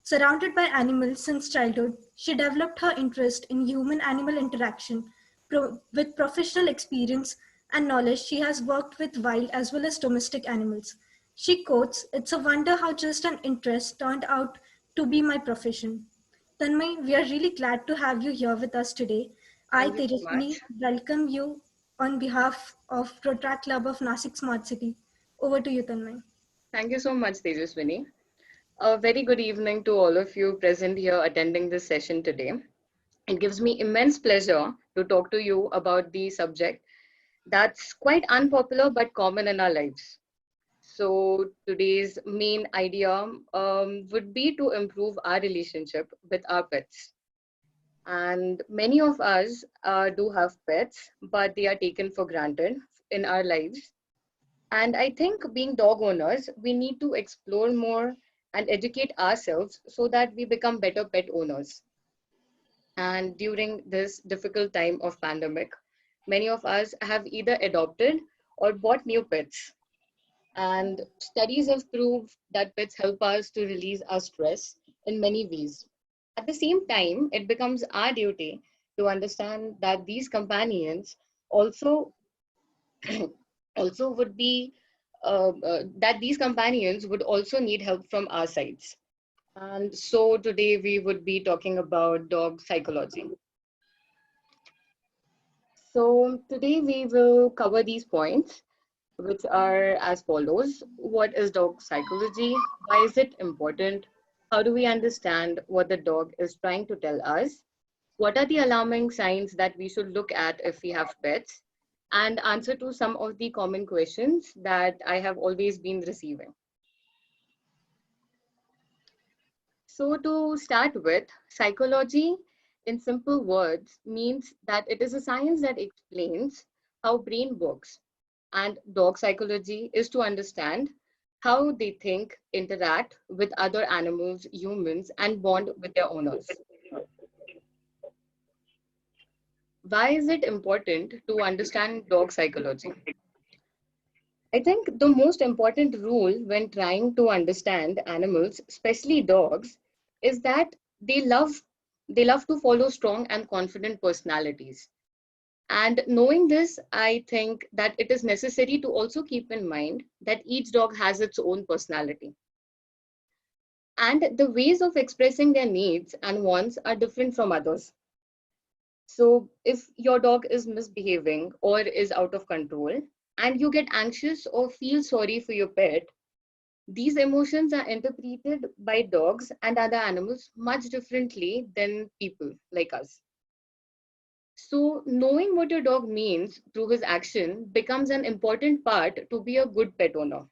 Surrounded by animals since childhood, she developed her interest in human-animal interaction. With professional experience and knowledge, she has worked with wild as well as domestic animals. She quotes, "It's a wonder how just an interest turned out to be my profession." Tanmay, we are really glad to have you here with us today. I, Thank you so Tejaswini, much. welcome you on behalf of Rotaract Club of Nasik Smart City. Over to you, Tanmay. Thank you so much, Tejaswini. A very good evening to all of you present here attending this session today. It gives me immense pleasure to talk to you about the subject that's quite unpopular but common in our lives. So today's main idea would be to improve our relationship with our pets. And many of us do have pets, but they are taken for granted in our lives. And I think being dog owners, we need to explore more and educate ourselves so that we become better pet owners. And during this difficult time of pandemic, many of us have either adopted or bought new pets. And studies have proved that pets help us to release our stress in many ways. At the same time, it becomes our duty to understand that these companions also also would be that these companions would also need help from our sides. And so today we would be talking about dog psychology. So today we will cover these points, which are as follows. What is dog psychology? Why is it important? How do we understand what the dog is trying to tell us? What are the alarming signs that we should look at if we have pets? And answer to some of the common questions that I have always been receiving. So, to start with, psychology in simple words means that it is a science that explains how brain works. And dog psychology is to understand how they think, interact with other animals, humans, and bond with their owners. Why is it important to understand dog psychology? I think the most important rule when trying to understand animals, especially dogs, is that they love they love to follow strong and confident personalities. And knowing this, I think that it is necessary to also keep in mind that each dog has its own personality. And the ways of expressing their needs and wants are different from others. So if your dog is misbehaving or is out of control, and you get anxious or feel sorry for your pet, these emotions are interpreted by dogs and other animals much differently than people like us. So, knowing what your dog means through his action becomes an important part to be a good pet owner.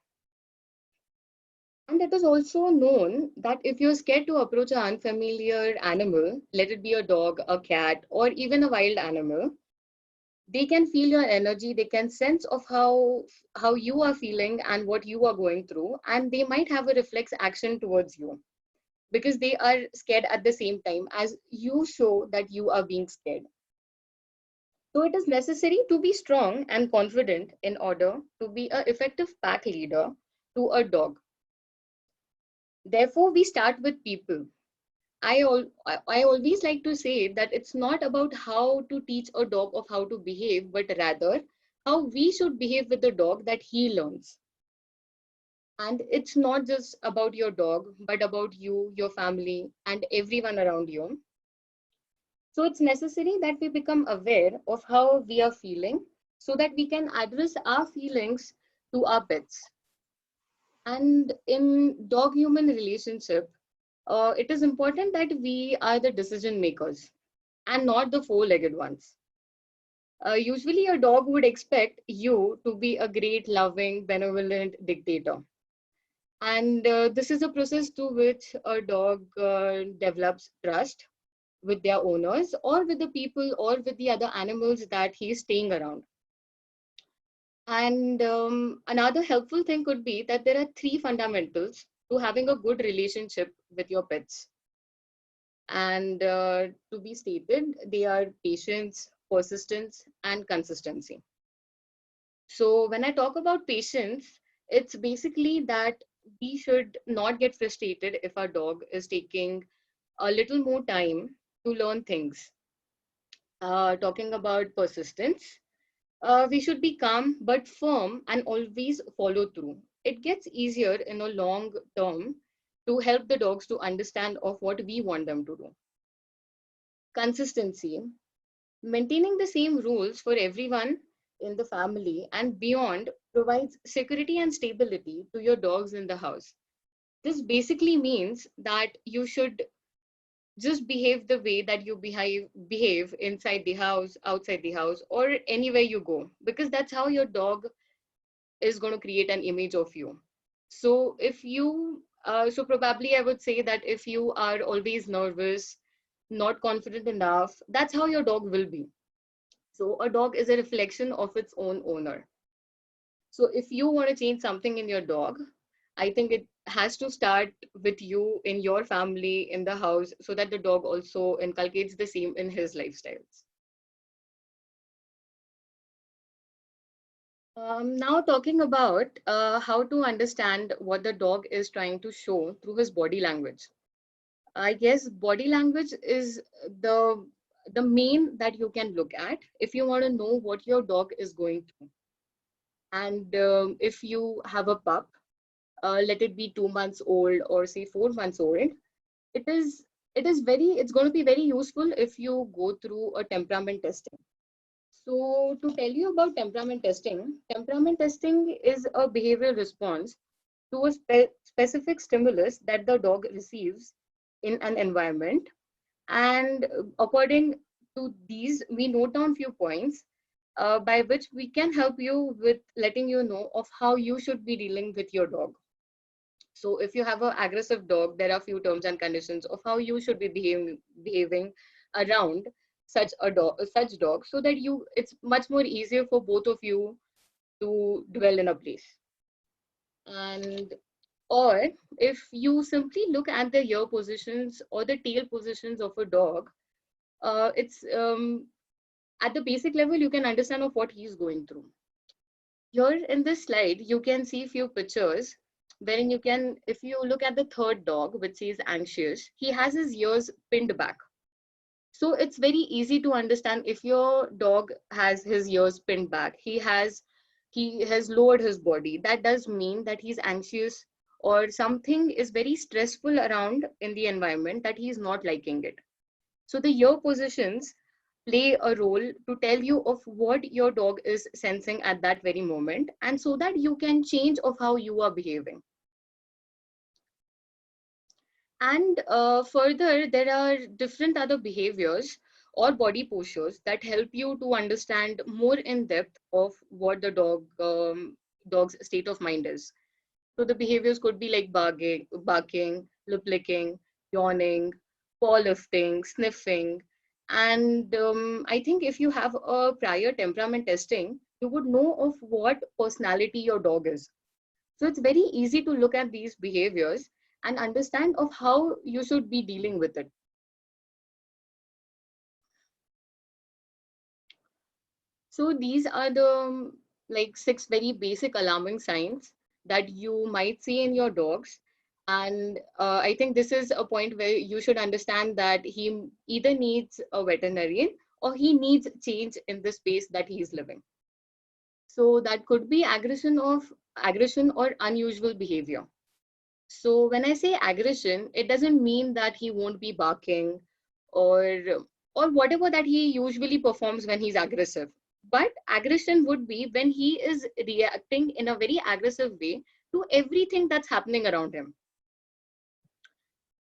And it is also known that if you're scared to approach an unfamiliar animal, let it be a dog, a cat, or even a wild animal, they can feel your energy, they can sense of how you are feeling and what you are going through, and they might have a reflex action towards you because they are scared at the same time as you show that you are being scared. So it is necessary to be strong and confident in order to be an effective pack leader to a dog. Therefore, we start with people. I always like to say that it's not about how to teach a dog of how to behave, but rather how we should behave with the dog that he learns. And it's not just about your dog, but about you, your family, and everyone around you. So it's necessary that we become aware of how we are feeling so that we can address our feelings to our pets. And in dog human relationship, it is important that we are the decision makers and not the four-legged ones. Usually, a dog would expect you to be a great, loving, benevolent dictator. And this is a process to which a dog develops trust with their owners or with the people or with the other animals that he's staying around. And another helpful thing could be that there are three fundamentals to having a good relationship with your pets. And to be stated, they are patience, persistence, and consistency. So when I talk about patience, it's basically that we should not get frustrated if our dog is taking a little more time to learn things. Talking about persistence, we should be calm but firm and always follow through. It gets easier in a long term to help the dogs to understand of what we want them to do. Consistency, maintaining the same rules for everyone in the family and beyond provides security and stability to your dogs in the house. This basically means that you should just behave the way that you behave inside the house, outside the house, or anywhere you go, because that's how your dog is going to create an image of you. So if you so probably I would say that if you are always nervous, not confident enough, that's how your dog will be. So a dog is a reflection of its own owner. So if you want to change something in your dog, I think it has to start with you in your family, in the house, so that the dog also inculcates the same in his lifestyles. Now talking about how to understand what the dog is trying to show through his body language. I guess body language is the the main that you can look at if you want to know what your dog is going through. And if you have a pup, let it be 2 months old or say 4 months old, it is it's going to be very useful if you go through a temperament testing. So to tell you about temperament testing is a behavioral response to a specific stimulus that the dog receives in an environment. And according to these, we note down few points by which we can help you with letting you know of how you should be dealing with your dog. So if you have an aggressive dog, there are few terms and conditions of how you should be behaving around such dog, so that it's much more easier for both of you to dwell in a place. And or if you simply look at the ear positions or the tail positions of a dog, it's at the basic level you can understand of what he's going through. Here in this slide, you can see few pictures wherein you can, if you look at the third dog, which says anxious, he has his ears pinned back. So it's very easy to understand if your dog has his ears pinned back, he has lowered his body. That does mean that he's anxious or something is very stressful around in the environment that he's not liking it. So the ear positions play a role to tell you of what your dog is sensing at that very moment, and so that you can change of how you are behaving. And further, there are different other behaviors or body postures that help you to understand more in depth of what the dog's state of mind is. So the behaviors could be like barking, lip licking, yawning, paw lifting, sniffing. And I think if you have a prior temperament testing, you would know of what personality your dog is. So it's very easy to look at these behaviors and understand of how you should be dealing with it. So these are the like 6 very basic alarming signs that you might see in your dogs. And I think this is a point where you should understand that he either needs a veterinarian or he needs change in the space that he is living. So that could be aggression or unusual behavior. So when I say aggression, it doesn't mean that he won't be barking or or whatever that he usually performs when he's aggressive. But aggression would be when he is reacting in a very aggressive way to everything that's happening around him.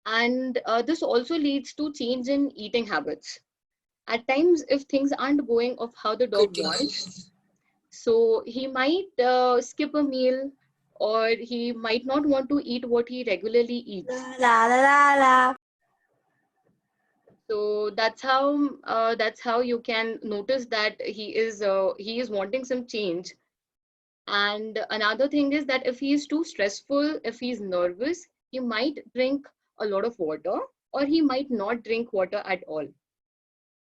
And this also leads to change in eating habits. At times, if things aren't going of how the dog wants, so he might skip a meal, or he might not want to eat what he regularly eats. La la la la. So that's how you can notice that he is wanting some change. And another thing is that if he is too stressful, if he's nervous, he might drink a lot of water, or he might not drink water at all.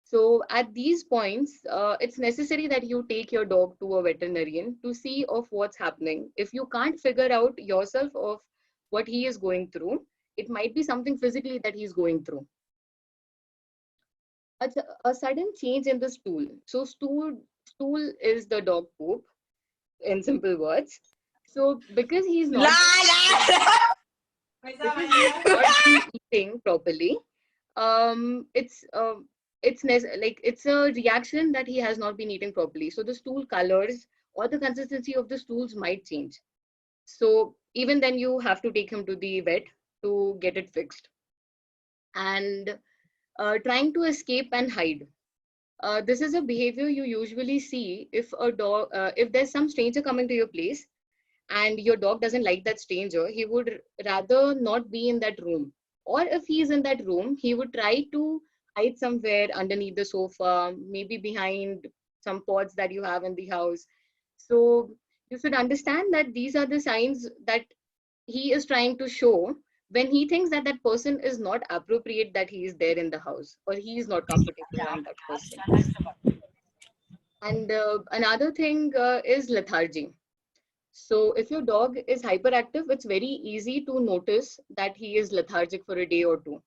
So at these points, it's necessary that you take your dog to a veterinarian to see of what's happening. If you can't figure out yourself of what he is going through. It might be something physically that he's going through. A sudden change in the stool. So stool is the dog poop in simple words. So because he's not because he's not been eating properly, it's like it's a reaction that he has not been eating properly. So the stool colors or the consistency of the stools might change. So even then you have to take him to the vet to get it fixed. And trying to escape and hide. This is a behavior you usually see if a dog, if there's some stranger coming to your place and your dog doesn't like that stranger, he would rather not be in that room. Or if he's in that room, he would try to hide somewhere underneath the sofa, maybe behind some pots that you have in the house. So you should understand that these are the signs that he is trying to show when he thinks that that person is not appropriate that he is there in the house, or he is not comfortable around that person. And another thing is lethargy. So if your dog is hyperactive, it's very easy to notice that he is lethargic for a day or two.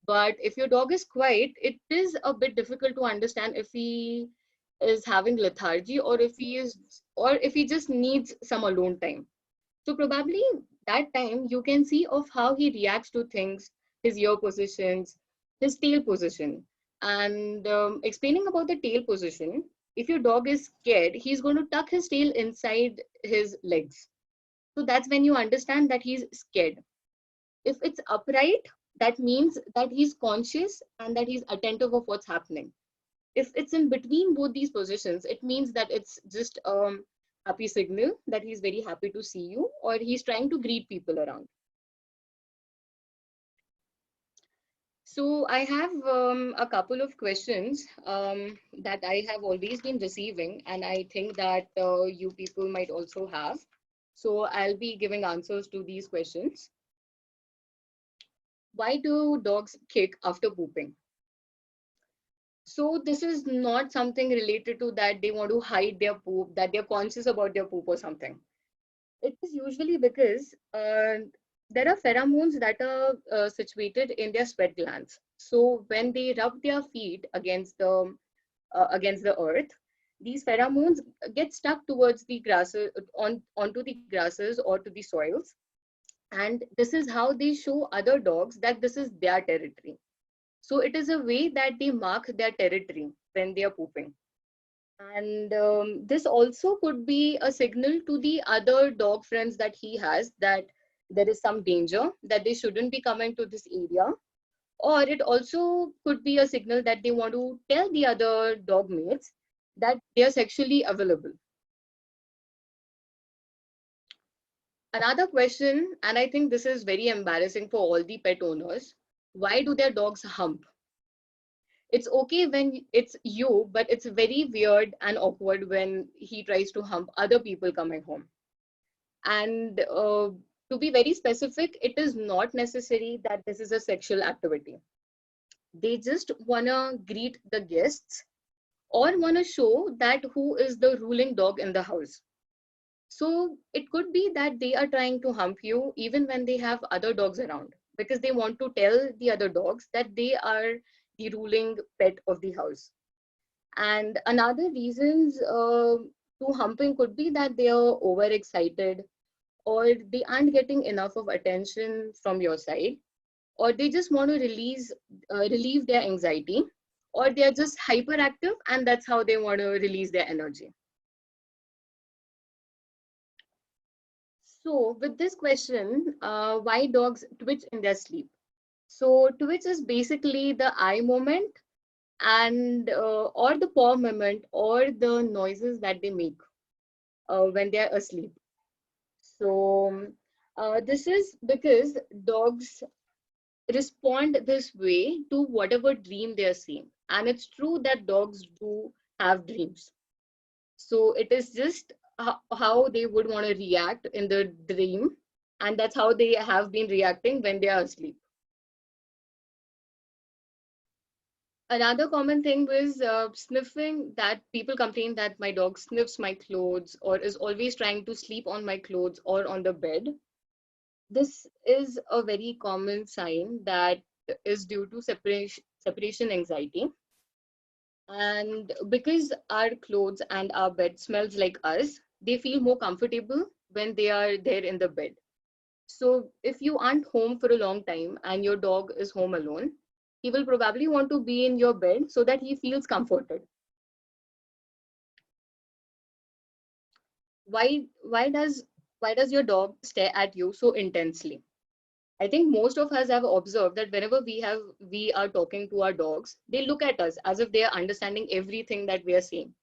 But if your dog is quiet, it is a bit difficult to understand if he is having lethargy, or if he just needs some alone time. So probably that time you can see of how he reacts to things, his ear positions, his tail position. And explaining about the tail position, if your dog is scared, he's going to tuck his tail inside his legs. So that's when you understand that he's scared. If it's upright, that means that he's conscious and that he's attentive of what's happening. If it's in between both these positions, it means that it's just happy signal that he's very happy to see you, or he's trying to greet people around. So I have a couple of questions that I have always been receiving, and I think that you people might also have. So I'll be giving answers to these questions. Why do dogs kick after pooping? So this is not something related to that they want to hide their poop, that they're conscious about their poop or something. It is usually because there are pheromones that are situated in their sweat glands. So when they rub their feet against the earth, these pheromones get stuck towards the grasses, onto the grasses or to the soils, and this is how they show other dogs that this is their territory. So it is a way that they mark their territory when they are pooping. And this also could be a signal to the other dog friends that he has that there is some danger, that they shouldn't be coming to this area. Or it also could be a signal that they want to tell the other dog mates that they are sexually available. Another question, and I think this is very embarrassing for all the pet owners, why do their dogs hump? It's okay when it's you, but it's very weird and awkward when he tries to hump other people coming home. And to be very specific, it is not necessary that this is a sexual activity. They just want to greet the guests or want to show that who is the ruling dog in the house. So it could be that they are trying to hump you even when they have other dogs around, because they want to tell the other dogs that they are the ruling pet of the house. And another reasons to humping could be that they are overexcited, or they aren't getting enough of attention from your side, or they just want to relieve their anxiety, or they are just hyperactive and that's how they want to release their energy. So with this question, why dogs twitch in their sleep? So twitch is basically the eye movement and or the paw movement or the noises that they make when they are asleep. So this is because dogs respond this way to whatever dream they are seeing. And it's true that dogs do have dreams. So it is just how they would want to react in the dream. And that's how they have been reacting when they are asleep. Another common thing was sniffing, that people complain that my dog sniffs my clothes or is always trying to sleep on my clothes or on the bed. This is a very common sign that is due to separation anxiety. And because our clothes and our bed smells like us, they feel more comfortable when they are there in the bed. So if you aren't home for a long time and your dog is home alone, he will probably want to be in your bed so that he feels comforted. Why does your dog stare at you so intensely? I think most of us have observed that whenever we are talking to our dogs, they look at us as if they are understanding everything that we are saying.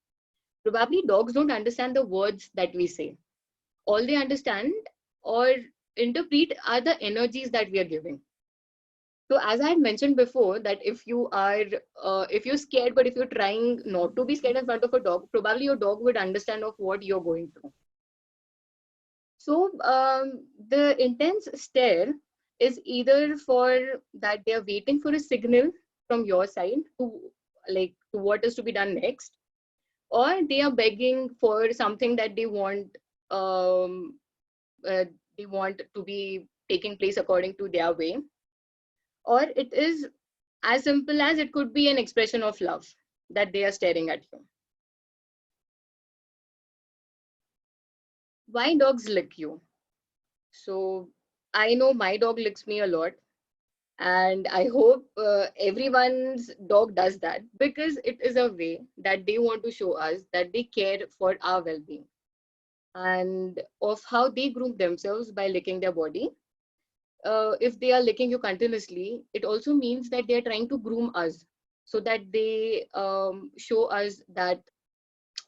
Probably dogs don't understand the words that we say. All they understand or interpret are the energies that we are giving. So as I had mentioned before, that if you're scared, but if you're trying not to be scared in front of a dog, probably your dog would understand of what you're going through. So the intense stare is either for that they're waiting for a signal from your side to to what is to be done next, or they are begging for something that um, they want to be taking place according to their way, or it is as simple as it could be an expression of love that they are staring at you. Why dogs lick you? So I know my dog licks me a lot, and I hope everyone's dog does that, because it is a way that they want to show us that they care for our well-being and of how they groom themselves by licking their body. If they are licking you continuously, it also means that they are trying to groom us, so that they show us that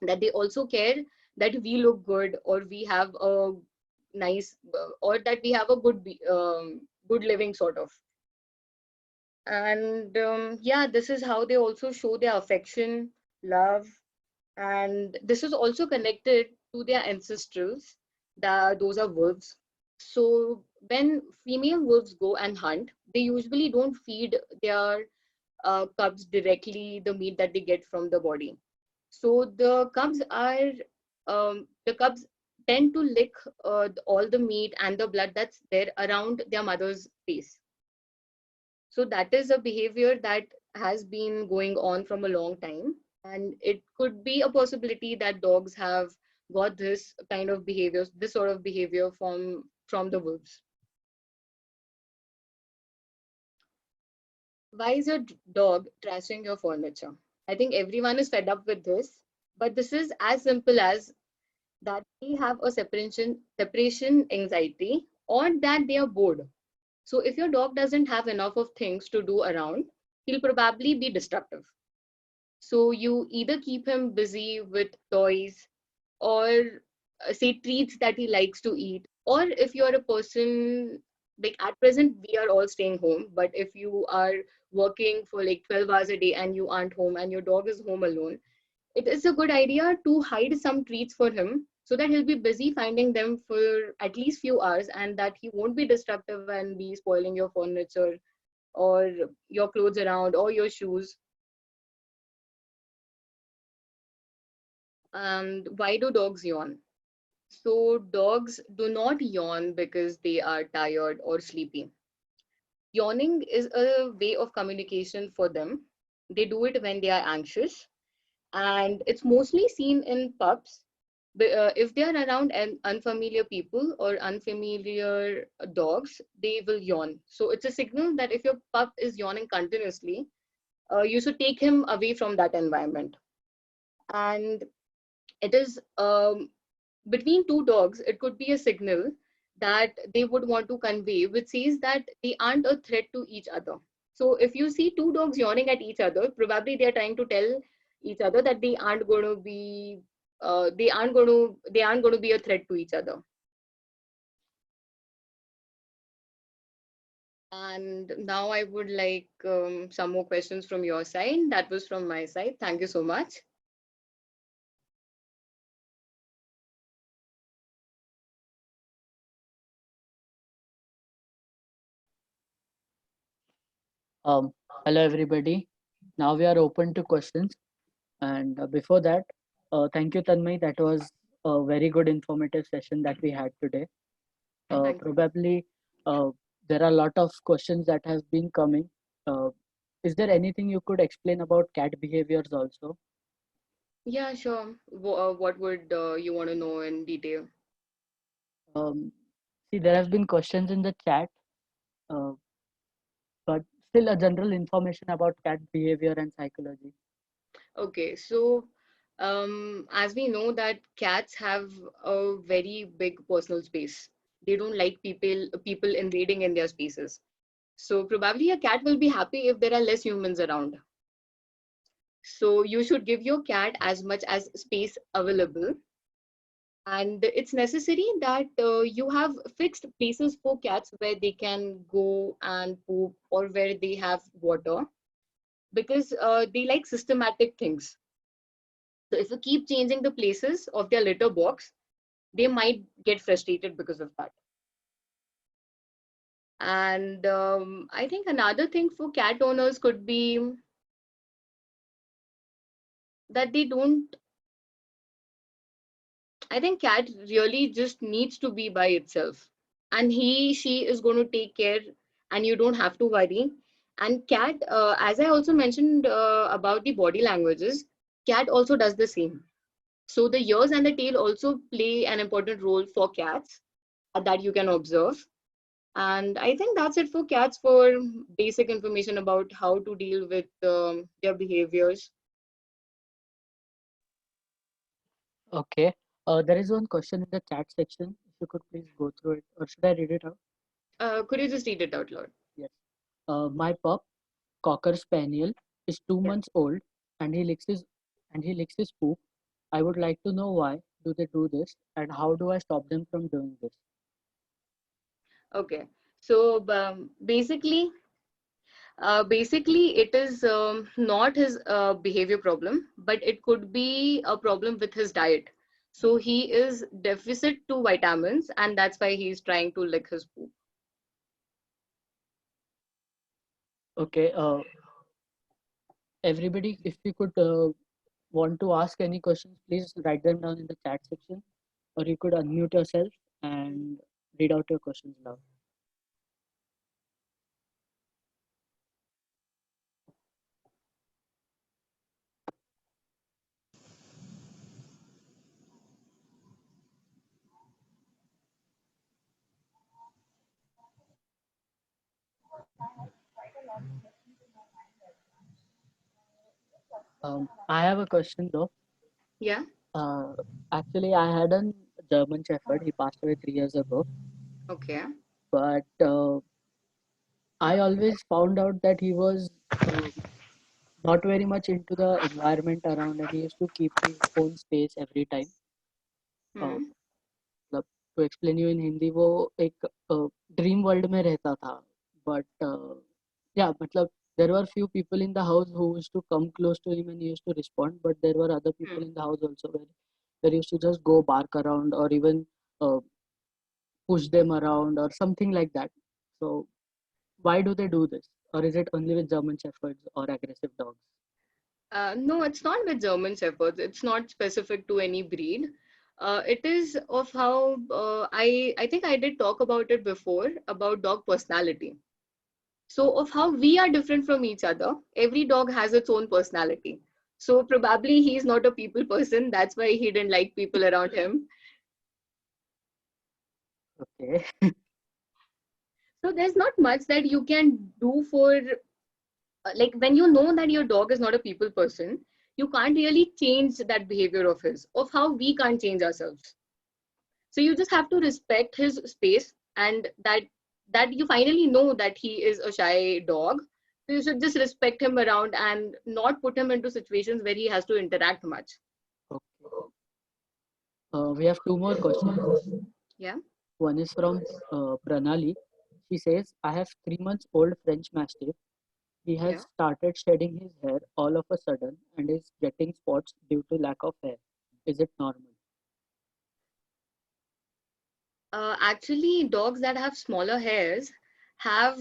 they also care that we look good, or we have a nice or that we have a good living sort of. And yeah, this is how they also show their affection, love, and this is also connected to their ancestrals. Those are wolves. So when female wolves go and hunt, they usually don't feed their cubs directly the meat that they get from the body. So the cubs tend to lick all the meat and the blood that's there around their mother's face. So that is a behavior that has been going on from a long time. And it could be a possibility that dogs have got this kind of behavior, this sort of behavior from the wolves. Why is your dog trashing your furniture? I think everyone is fed up with this, but this is as simple as that they have a separation anxiety, or that they are bored. So if your dog doesn't have enough of things to do around, he'll probably be destructive. So you either keep him busy with toys, or say treats that he likes to eat. Or if you're a person, like at present, we are all staying home, but if you are working for like 12 hours a day and you aren't home and your dog is home alone, it is a good idea to hide some treats for him so that he'll be busy finding them for at least few hours, and that he won't be destructive and be spoiling your furniture or your clothes around or your shoes. And why do dogs yawn? So dogs do not yawn because they are tired or sleepy. Yawning is a way of communication for them. They do it when they are anxious, and it's mostly seen in pups. If they are around unfamiliar people or unfamiliar dogs, they will yawn. So it's a signal that if your pup is yawning continuously, you should take him away from that environment. And it is between two dogs, it could be a signal that they would want to convey, which says that they aren't a threat to each other. So if you see two dogs yawning at each other, probably they are trying to tell each other that they aren't going to be a threat to each other. And now I would like some more questions from your side. That was from my side. Thank you so much. Hello everybody. Now we are open to questions. And before that, thank you Tanmay. That was a very good informative session that we had today. Thank you. Probably uh, there are a lot of questions that have been coming. Uh, is there anything you could explain about cat behaviors also? Yeah, sure. What would you want to know in detail? Um, See, there have been questions in the chat, uh, but still a general information about cat behavior and psychology. Okay, so as we know that cats have a very big personal space. They don't like people invading in their spaces. So probably a cat will be happy if there are less humans around. So you should give your cat as much as space available. And it's necessary that you have fixed places for cats where they can go and poop or where they have water because they like systematic things. So if you keep changing the places of their litter box, they might get frustrated because of that. And I think another thing for cat owners could be that they don't, I think cat really just needs to be by itself. And she is going to take care and you don't have to worry. And cat, as I also mentioned about the body languages, cat also does the same. So the ears and the tail also play an important role for cats that you can observe. And I think that's it for cats for basic information about how to deal with their behaviors. Okay. There is one question in the chat section. If you could please go through it, or should I read it out? Could you just read it out loud? Yes. My pup, Cocker Spaniel, is two Yeah. months old, and he licks his poop. I would like to know why do they do this, and how do I stop them from doing this? Okay. So basically, it is not his behavior problem, but it could be a problem with his diet. So he is deficit to vitamins, and that's why he's trying to lick his poop. Okay. Everybody, if you could want to ask any questions, please write them down in the chat section, or you could unmute yourself and read out your questions loud. I have a question though. Yeah. Uh, Actually, I had a German Shepherd. He passed away 3 years ago, Okay. but I always found out that he was not very much into the environment around, and he used to keep his own space every time. Uh, Hmm. मतलब to explain you in Hindi वो एक dream world में रहता था, but yeah, मतलब there were few people in the house who used to come close to him and he used to respond, but there were other people Hmm. in the house also where he used to just go bark around or even uh, push them around or something like that. So why do they do this? Or is it only with German Shepherds or aggressive dogs? No, it's not with German Shepherds. It's not specific to any breed. It is of how I think I did talk about it before about dog personality. So of how we are different from each other. Every dog has its own personality. So probably he's not a people person. That's why he didn't like people around him. Okay. So there's not much that you can do for like when you know that your dog is not a people person, you can't really change that behavior of his, of how we can't change ourselves. So you just have to respect his space and that you finally know that he is a shy dog. So you should just respect him around and not put him into situations where he has to interact much. Okay. We have two more questions. Yeah. One is from Pranali. She says, I have 3 months old French Mastiff. He has Yeah. started shedding his hair all of a sudden and is getting spots due to lack of hair. Is it normal? Actually, dogs that have smaller hairs have,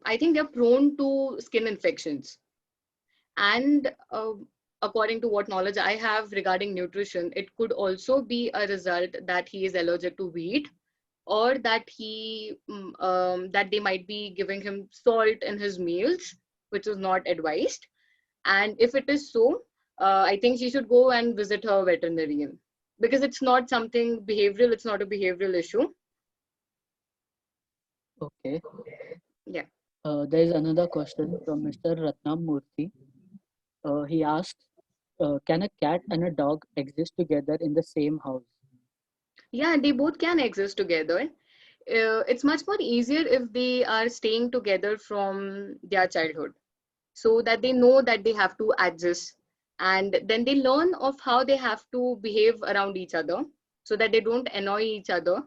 I think they're prone to skin infections. And according to what knowledge I have regarding nutrition, it could also be a result that he is allergic to wheat or that that they might be giving him salt in his meals, which is not advised. And if it is so, I think she should go and visit her veterinarian, because it's not something behavioral, it's not a behavioral issue. Okay. Yeah. There is another question from Mr. Ratnam Murthy. He asks, can a cat and a dog exist together in the same house? Yeah, they both can exist together. It's much more easier if they are staying together from their childhood, so that they know that they have to adjust, and then they learn of how they have to behave around each other, so that they don't annoy each other.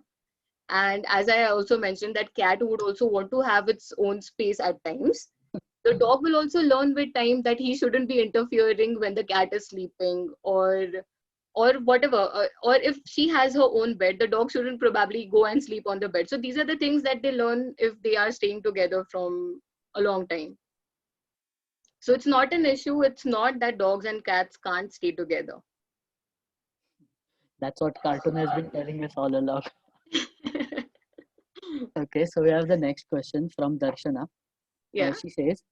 And as I also mentioned, that cat would also want to have its own space at times. The dog will also learn with time that he shouldn't be interfering when the cat is sleeping, or whatever. Or if she has her own bed, the dog shouldn't probably go and sleep on the bed. So these are the things that they learn if they are staying together from a long time. So it's not an issue. It's not that dogs and cats can't stay together. That's what cartoon has been telling us all along. Okay, so we have the next question from Darshana. Yeah. She says,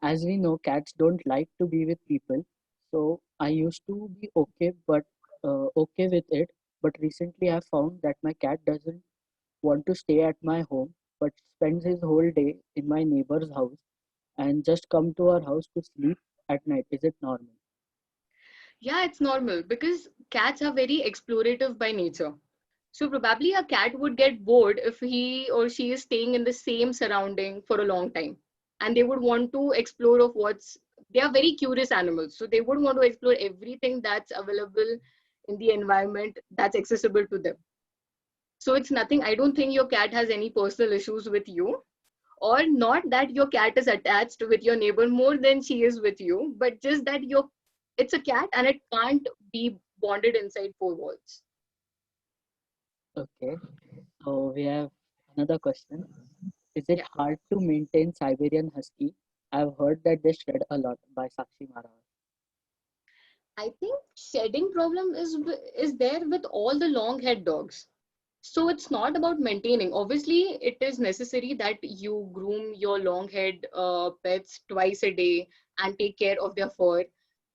as we know, cats don't like to be with people. So I used to be okay with it, but recently I found that my cat doesn't want to stay at my home, but spends his whole day in my neighbor's house and just come to our house to sleep at night. Is it normal? Yeah, it's normal because cats are very explorative by nature. So probably a cat would get bored if he or she is staying in the same surrounding for a long time. And they would want to explore of they are very curious animals. So they would want to explore everything that's available in the environment that's accessible to them. So it's nothing, I don't think your cat has any personal issues with you, or not that your cat is attached with your neighbor more than she is with you, but just that it's a cat and it can't be bonded inside four walls. Okay, so we have another question. Is it Yeah. hard to maintain Siberian Husky? I've heard that they shed a lot by Sakshi Maharaj. I think shedding problem is there with all the long haired dogs. So it's not about maintaining. Obviously, it is necessary that you groom your long haired pets twice a day and take care of their fur.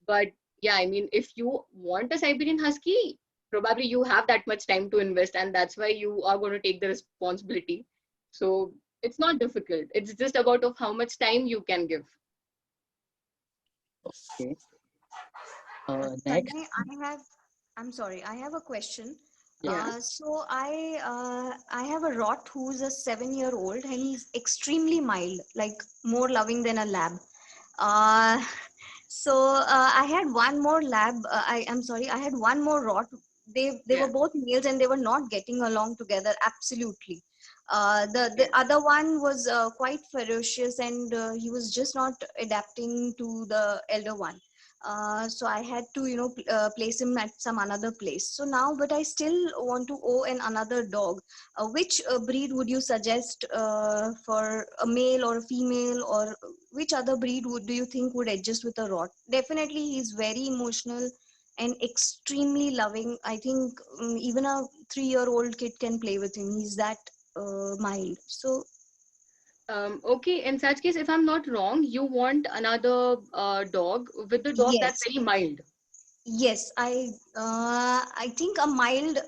But yeah, I mean, if you want a Siberian Husky, probably you have that much time to invest, and that's why you are going to take the responsibility. So it's not difficult. It's just about of how much time you can give. Okay, next, Tanmay, I'm sorry, I have a question. yeah, Yeah. I have a Rot who's a 7-year-old and he's extremely mild, like more loving than a lab. Uh, I had one more I'm sorry, I had one more Rot. They Yeah. were both males and they were not getting along together absolutely. The other one was quite ferocious and he was just not adapting to the elder one. So I had to place him at some another place. So now, but I still want to own another dog. Which breed would you suggest for a male or a female, or which other breed do you think would adjust with a Rot? Definitely he's very emotional and extremely loving. I think even a 3-year-old kid can play with him. He's that mild. So Okay, in such case, if I'm not wrong, you want another dog with the dog that's yes, very mild. yes, I think a mild.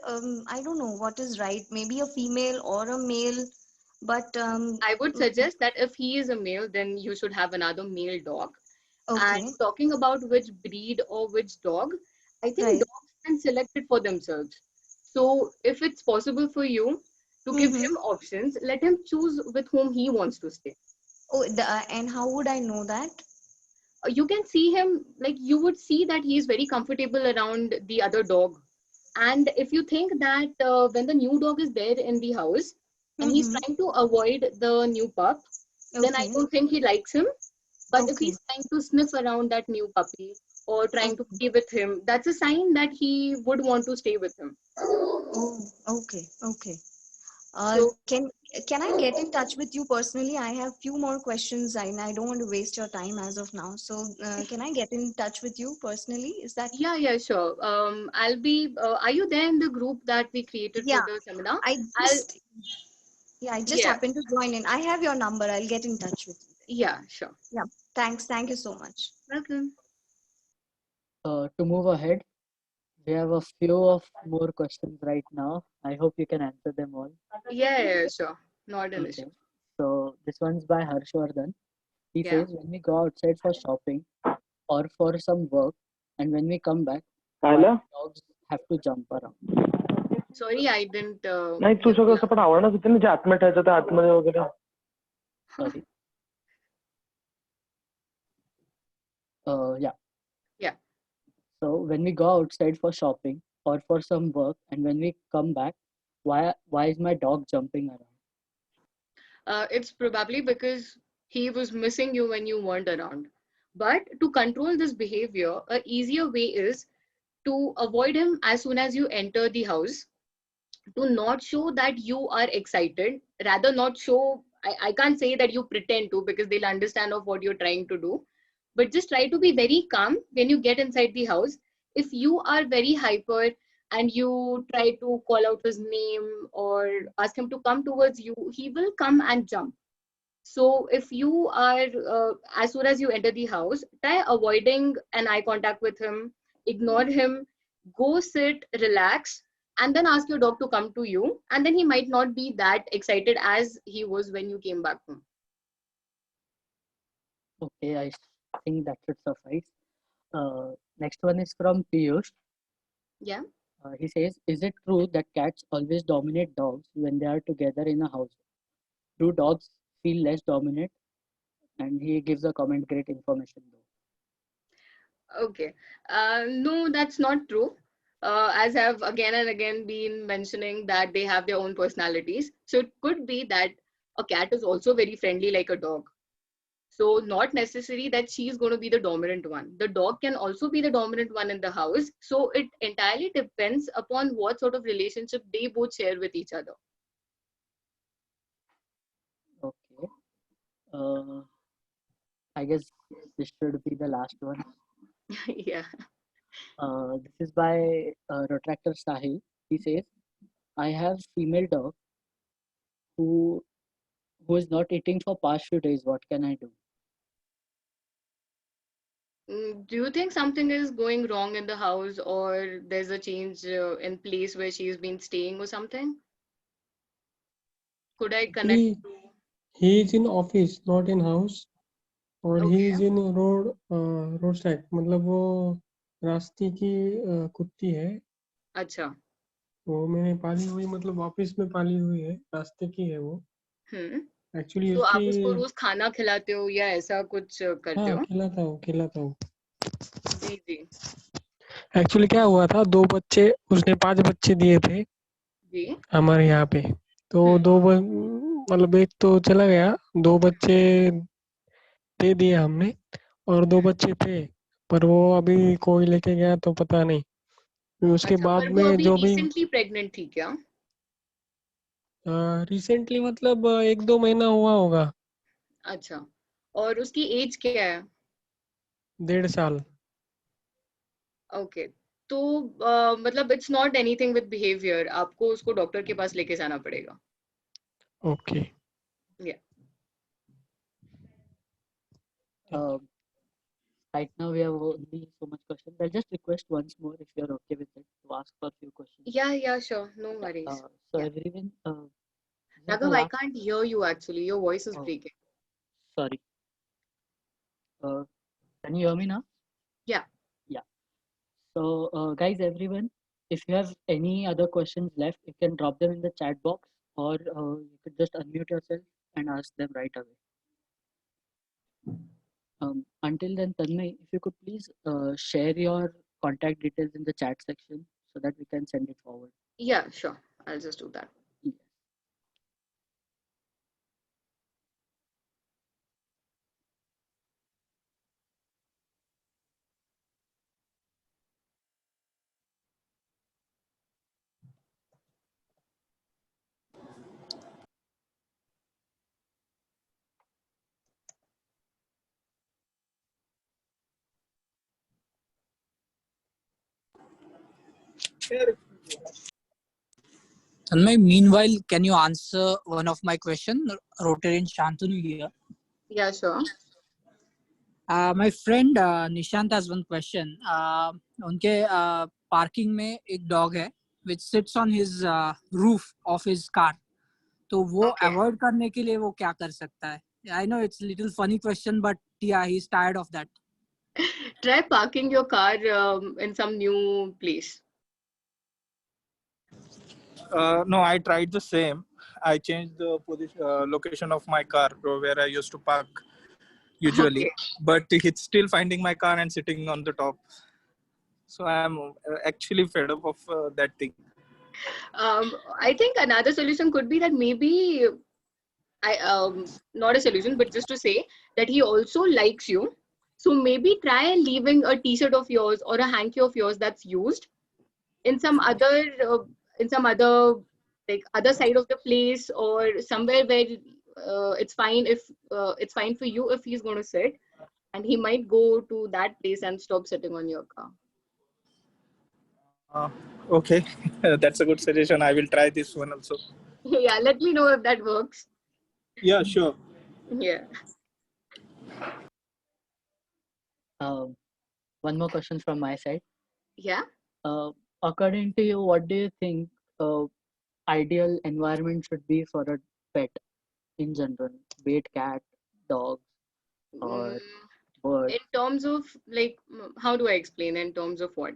I don't know what is right. Maybe a female or a male, but I would mm, suggest that if he is a male, then you should have another male dog. And okay, talking about which breed or which dog, I think right. dogs can select it for themselves. So if it's possible for you to give Mm-hmm. him options, let him choose with whom he wants to stay. Oh, and how would I know that? You can see him, like you would see that he is very comfortable around the other dog. And if you think that when the new dog is there in the house and he's Mm-hmm. trying to avoid the new pup, then I Okay, don't think he likes him. But if okay, he's trying to sniff around that new puppy or trying to okay. play with him, that's a sign that he would want to stay with him. Oh, okay, okay. So Can I get in touch with you personally? I have few more questions and I don't want to waste your time as of now. So can I get in touch with you personally? Is that? yeah, sure. I'll be. Are you there in the group that we created for Yeah, the seminar? I I'll. just yeah, I just Yeah, happened to join in. I have your number. I'll get in touch with you. yeah, sure. Yeah. Thanks. Thank you so much. Welcome. To move ahead, we have a few of more questions right now. I hope you can answer them all. Yeah, sure. Not an issue. Okay. So this one's by Harshvardhan. He Yeah. says when we go outside for shopping or for some work, and when we come back, why Hello? dogs have to jump around? Sorry, I didn't. नाही तू get सगळं the असं पण आवडणार किती म्हणजे आतमध्ये ठेवायचं त्या आतमध्ये वगैरे Sorry. Yeah. Yeah. So when we go outside for shopping or for some work, and when we come back, why is my dog jumping around? It's probably because he was missing you when you weren't around. But to control this behavior, a easier way is to avoid him as soon as you enter the house, to not show that you are excited, rather not show. I can't say that you pretend to, because they'll understand of what you're trying to do, but just try to be very calm when you get inside the house. If you are very hyper and you try to call out his name or ask him to come towards you, he will come and jump. So if you are, as soon as you enter the house, try avoiding an eye contact with him, ignore him, go sit, relax, and then ask your dog to come to you. And then he might not be that excited as he was when you came back home. Okay, I think that should suffice. Next one is from Piyush. Yeah. He says, is it true that cats always dominate dogs when they are together in a house? Do dogs feel less dominant? And he gives a comment, great information though. Okay. No, that's not true. As I've again and again been mentioning that they have their own personalities. So it could be that a cat is also very friendly like a dog. So not necessary that she's going to be the dominant one. The dog can also be the dominant one in the house. So it entirely depends upon what sort of relationship they both share with each other. Okay. I guess this should be the last one. Yeah. This is by Retractor Sahil. He says, I have female dog who is not eating for past few days. What can I do? Do you think something is going wrong in the house, or there's a change in place where she's been staying or something? Could I connect Actually, to? he is in office, not in house, और he Okay. is in road side. मतलब वो रास्ते की कुत्ती है. अच्छा. वो मैंने पाली हुई, मतलब ऑफिस में पाली हुई है, रास्ते की है वो. हम्म. एक्चुअली तो आप उसकी उसको रोज खाना खिलाते हो या ऐसा कुछ करते हाँ हो? खिलाता हूँ. जी जी एक्चुअली क्या हुआ था, 2 बच्चे, उसने 5 बच्चे दिए थे जी. हमारे यहाँ पे. तो मतलब एक तो चला गया, 2 बच्चे दे दिए हमने और 2 बच्चे थे, पर वो अभी कोई लेके गया तो पता नहीं. फिर उसके अच्छा, बाद पर वो में अभी जो भी रिसेंटली प्रेग्नेंट थी क्या? रिसेंटली मतलब 1-2 महीना हुआ होगा. अच्छा. और उसकी एज क्या है? 1.5 साल. ओके. तो मतलब it's not anything with behaviour, आपको उसको डॉक्टर के पास लेके जाना पड़ेगा. ओके. या. Right now we have only so much questions. I'll just request once more if you're okay with it to ask for a few questions. Yeah sure, no worries. So Yeah. everyone, this is the Raghav, I last. can't hear you actually. Your voice is Oh, breaking. sorry. Can you hear me now? Yeah. Yeah. So guys, everyone, if you have any other questions left, you can drop them in the chat box, or you could just unmute yourself and ask them right away. Until then, Tanmay, if you could please share your contact details in the chat section so that we can send it forward. Yeah, sure. I'll just do that. Yes. Tanmay, meanwhile, can you answer one of my question? Rotarian Shantanu here. Yeah, sure. My friend Nishant has one question. उनके parking में एक dog है which sits on his roof of his car. तो वो Okay. avoid करने के लिए वो क्या कर सकता है? I know it's a little funny question, but yeah, he's tired of that. Try parking your car in some new place. No, I tried the same. I changed the location of my car to where I used to park usually, Okay. but it's still finding my car and sitting on the top. So I'm actually fed up of that thing. I think another solution could be that maybe not a solution, but just to say that he also likes you. So maybe try leaving a T-shirt of yours or a hanky of yours that's used in some other like other side of the place, or somewhere where it's fine if it's fine for you if he's going to sit, and he might go to that place and stop sitting on your car. Okay, that's a good suggestion. I will try this one also. Yeah, let me know if that works. Yeah, sure. Yeah. One more question from my side. Yeah. According to you, what do you think ideal environment should be for a pet in general, be it cat, dogs, or bird? In terms of like, how do I explain? In terms of what?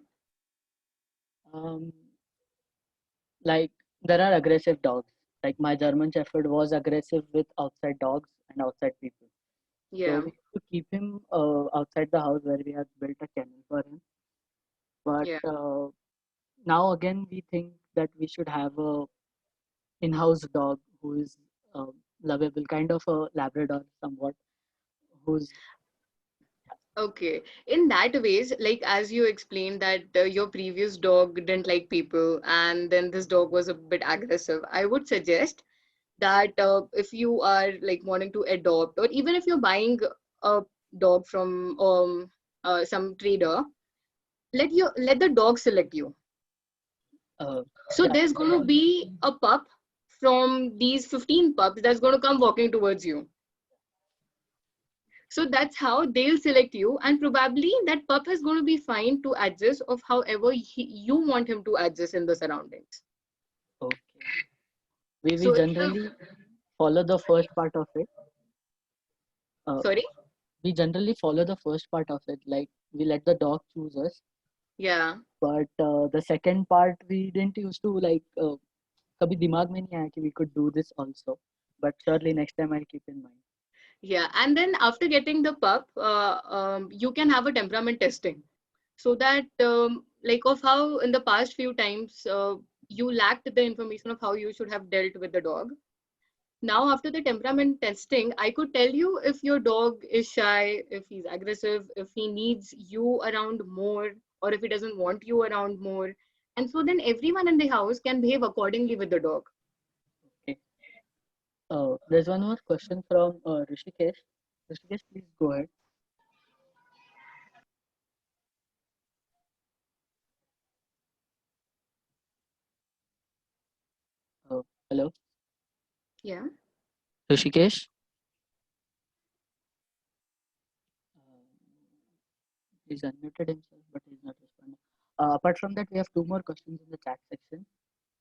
Like there are aggressive dogs. Like my German Shepherd was aggressive with outside dogs and outside people. Yeah. So we have to keep him outside the house where we have built a kennel for him. But Yeah. now again, we think that we should have a in-house dog who is lovable, kind of a Labrador, somewhat, who's Okay. In that ways, like as you explained that your previous dog didn't like people, and then this dog was a bit aggressive, I would suggest that if you are like wanting to adopt, or even if you're buying a dog from some trader, let the dog select you. So yeah. there's going to be a pup from these 15 pups that's going to come walking towards you. So that's how they'll select you, and probably that pup is going to be fine to adjust of however you want him to adjust in the surroundings. Okay. We So generally follow the first part of it. sorry? We generally follow the first part of it, like we let the dog choose us. Yeah. But the second part we didn't used to like. कभी दिमाग में नहीं आया कि we could do this also. But surely next time I'll keep in mind. Yeah, and then after getting the pup, you can have a temperament testing, so that like of how in the past few times you lacked the information of how you should have dealt with the dog. Now after the temperament testing, I could tell you if your dog is shy, if he's aggressive, if he needs you around more, or if he doesn't want you around more. And so then everyone in the house can behave accordingly with the dog. Okay. There's one more question from Rishikesh. Rishikesh, please go ahead. Hello. Yeah. Rishikesh. He's unmuted himself, but he's not responding. Apart from that, we have two more questions in the chat section.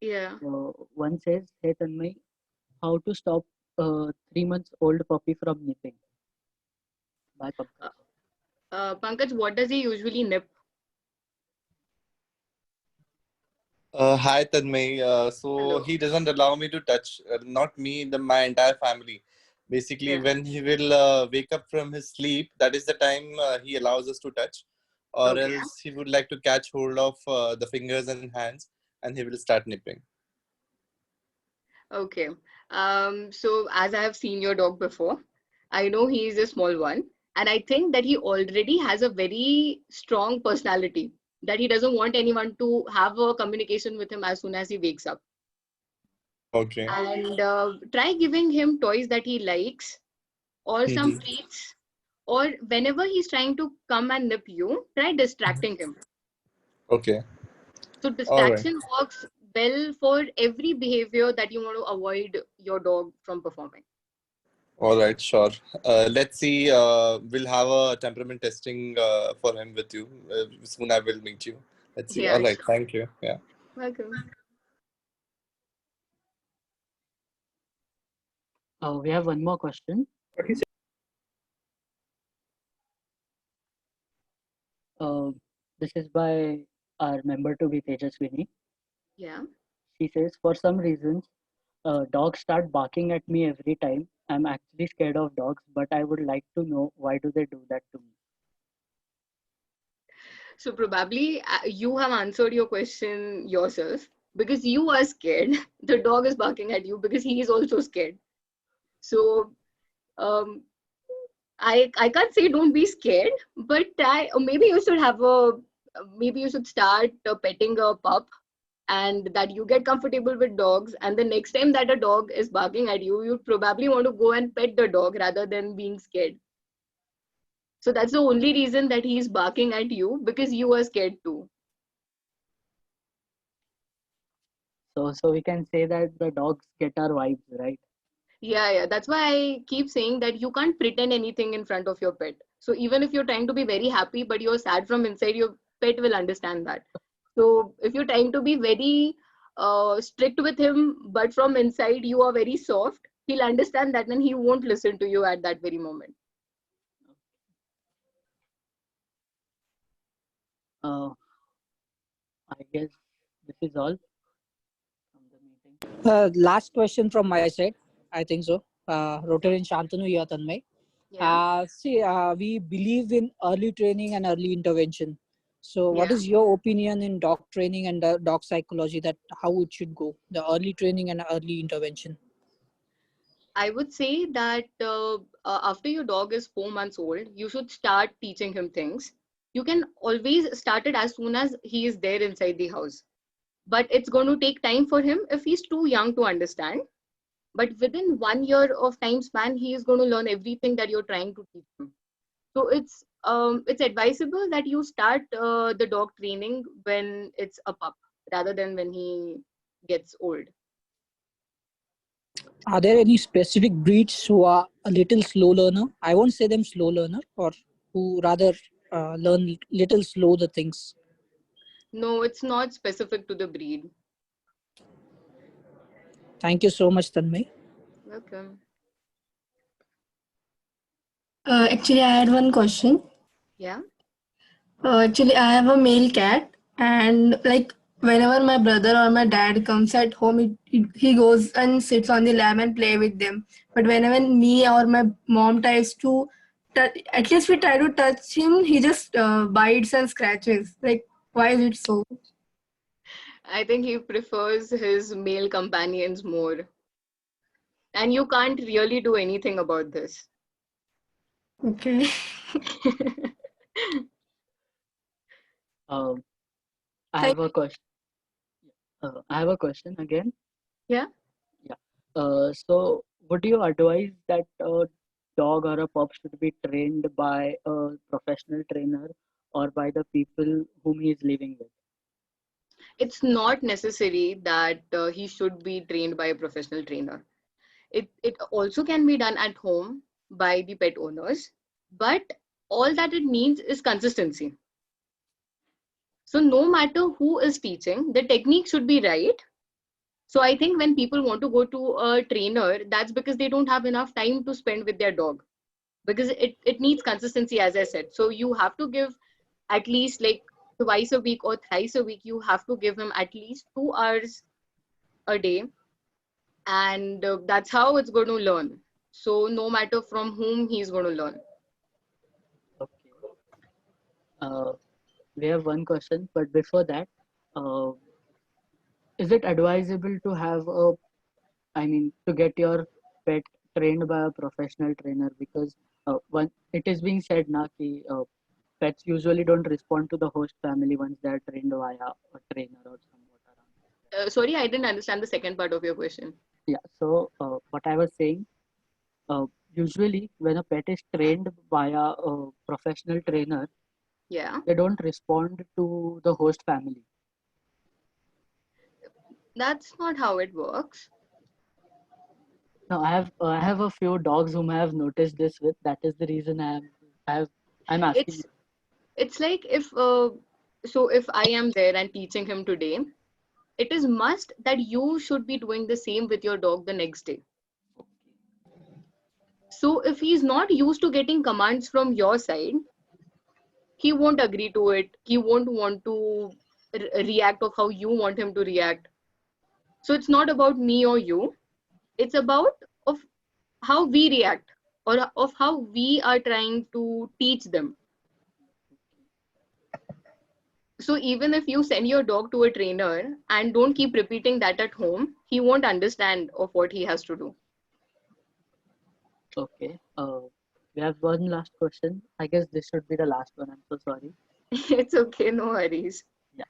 Yeah. So one says, "Hey Tanmay, how to stop 3 months old puppy from nipping?" By Pankaj. Pankaj, what does he usually nip? Hi Tanmay. So he doesn't allow me to touch, not me, my entire family. Basically, Yeah. when he will wake up from his sleep, that is the time he allows us to touch, or Okay. else he would like to catch hold of the fingers and hands, and he will start nipping. Okay. So as I have seen your dog before, I know he is a small one, and I think that he already has a very strong personality, that he doesn't want anyone to have a communication with him as soon as he wakes up. Okay. And try giving him toys that he likes, or some treats, or whenever he's trying to come and nip you, try distracting him. Okay. So All right. distraction works well for every behavior that you want to avoid your dog from performing. All right, sure. Let's see. We'll have a temperament testing for him with you. Soon I will meet you. Let's see. All Yeah, right. sure. Thank you. Yeah. Welcome. We have one more question. This is by our member to be Tejaswini. Yeah. She says, for some reasons, dogs start barking at me every time. I'm actually scared of dogs, but I would like to know why do they do that to me? So probably you have answered your question yourself because you are scared. The dog is barking at you because he is also scared. So um, I can't say don't be scared, but maybe you should have a maybe you should start petting a pup, and that you get comfortable with dogs, and the next time that a dog is barking at you, you'd probably want to go and pet the dog rather than being scared. So that's the only reason that he's barking at you, because you are scared too. So we can say that the dogs get our vibes, right? Yeah, that's why I keep saying that you can't pretend anything in front of your pet. So even if you're trying to be very happy but you're sad from inside, your pet will understand that. So if you're trying to be very strict with him but from inside you are very soft, he'll understand that and he won't listen to you at that very moment. I guess this is all from the meeting. Last question from my side. I think so. Rotarian Shantanu here, Tanmay. Yeah. We believe in early training and early intervention. So, what Yeah. is your opinion in dog training and dog psychology, that how it should go, the early training and early intervention? I would say that after your dog is 4 months old, you should start teaching him things. You can always start it as soon as he is there inside the house. But it's going to take time for him if he's too young to understand. But within 1 year of time span, he is going to learn everything that you're trying to teach him. So it's advisable that you start the dog training when it's a pup rather than when he gets old. Are there any specific breeds who are a little slow learner? I won't say them slow learner, or who rather learn little slow the things. No, it's not specific to the breed. Thank you so much, Tanmay. Welcome. Actually, I had one question. Yeah. Actually, I have a male cat, and like whenever my brother or my dad comes at home, he goes and sits on the lap and play with them. But whenever me or my mom tries to, at least we try to touch him, he just bites and scratches. Like, why is it so? I think he prefers his male companions more. And you can't really do anything about this. Okay. I have a question. I have a question again. Yeah. Yeah. So would you advise that a dog or a pup should be trained by a professional trainer or by the people whom he is living with? It's not necessary that he should be trained by a professional trainer. It also can be done at home by the pet owners, but all that it needs is consistency. So no matter who is teaching, the technique should be right. So I think when people want to go to a trainer, that's because they don't have enough time to spend with their dog, because it needs consistency, as I said. So you have to give at least like twice a week or thrice a week, you have to give him at least 2 hours a day, and that's how it's going to learn. So no matter from whom he's going to learn. Okay. We have one question, but before that, uh, is it advisable to have to get your pet trained by a professional trainer? Because one, it is being said now ki, pets usually don't respond to the host family once they are trained via a trainer or somewhat around. Sorry, I didn't understand the second part of your question. Yeah. So what I was saying, uh, usually when a pet is trained via a professional trainer, Yeah. they don't respond to the host family. That's not how it works. No, I have a few dogs whom I have noticed this with. That is the reason I'm asking. It's like if if I am there and teaching him today, it is must that you should be doing the same with your dog the next day. So if he's not used to getting commands from your side, he won't agree to it. He won't want to react of how you want him to react. So it's not about me or you. It's about of how we react or of how we are trying to teach them. So even if you send your dog to a trainer and don't keep repeating that at home, he won't understand of what he has to do. Okay. We have one last question. I guess this should be the last one. I'm so sorry. It's okay, no worries. Yeah.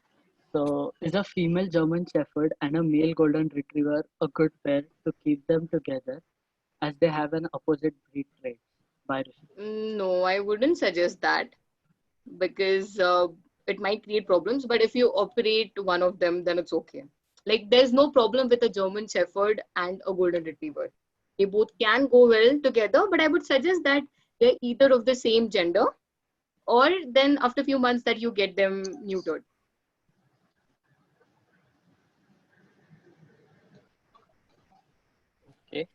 So, is a female German Shepherd and a male Golden Retriever a good pair to keep them together as they have an opposite breed trait? By Rishi. No, I wouldn't suggest that because it might create problems. But if you operate one of them, then it's okay. Like there's no problem with a German Shepherd and a Golden Retriever. They both can go well together, but I would suggest that they're either of the same gender or then after a few months that you get them neutered. Okay.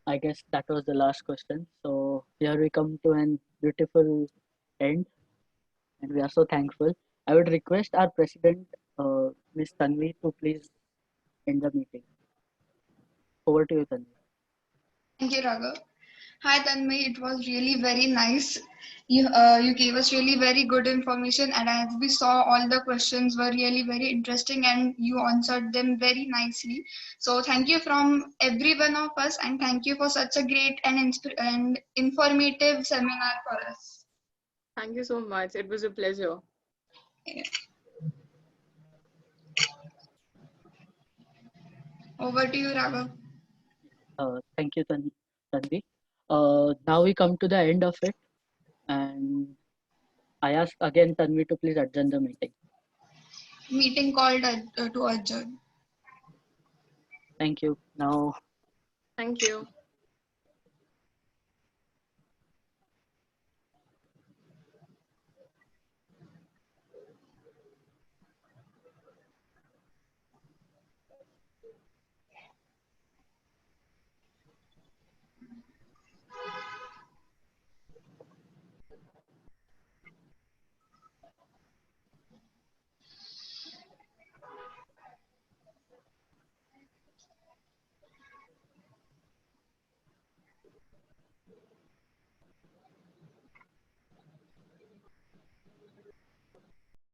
I guess that was the last question. So here we come to an beautiful end, and we are so thankful. I would request our president, Ms. Tanvi, to please end the meeting. Over to you, Tanvi. Thank you, Raghav. Hi, Tanmay. It was really very nice. You gave us really very good information, and as we saw, all the questions were really very interesting, and you answered them very nicely. So, thank you from every one of us, and thank you for such a great and informative seminar for us. Thank you so much. It was a pleasure. Yeah. Over to you, Raghav. Thank you, Tanvi. Now we come to the end of it, and I ask again Tanvi to please adjourn the meeting. Meeting called to adjourn. Thank you. Now. Thank you.